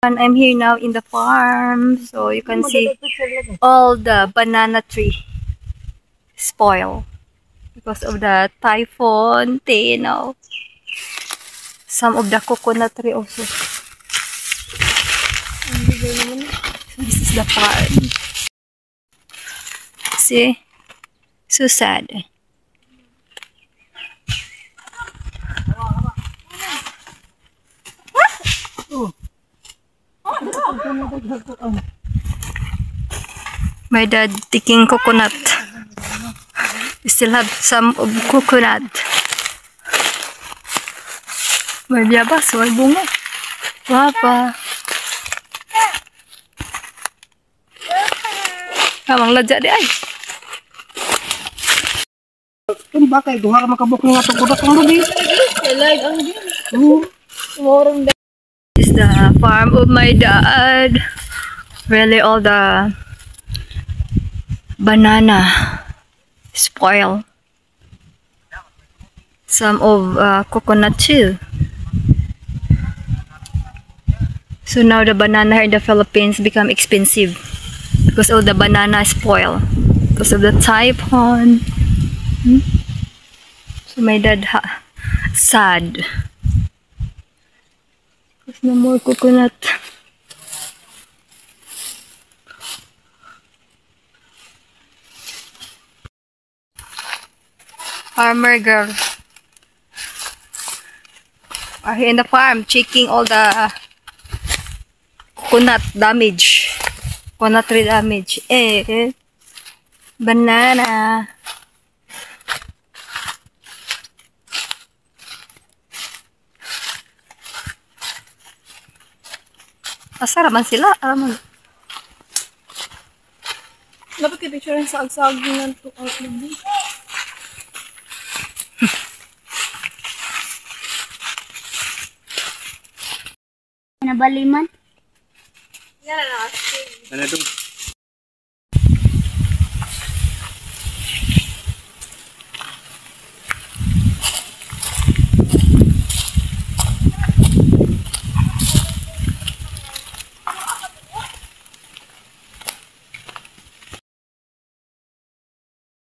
And I'm here now in the farm, so you can see all the banana tree spoil because of the typhoon, some of the coconut tree also. So this is the farm. See? So sad. My dad taking coconut. We still have some of coconut. May biyabas, may bunga. Wapa. Kamang ladya di ay. Kung bakay duha ka makabuk nga to kudak ang lubi. Like ang morong. This is the farm of my dad. Really all the banana spoil. Some of coconut too. So now the banana here in the Philippines become expensive because all the banana spoil because of the typhoon. So my dad sad because no more coconut. Farmer girl are here in the farm checking all the coconut damage, coconut tree damage. Banana. Asa raman sila? Araman. Dapat i-picture sa agsag ng tukang lubi. Nabaliman? Yan na. Ano itong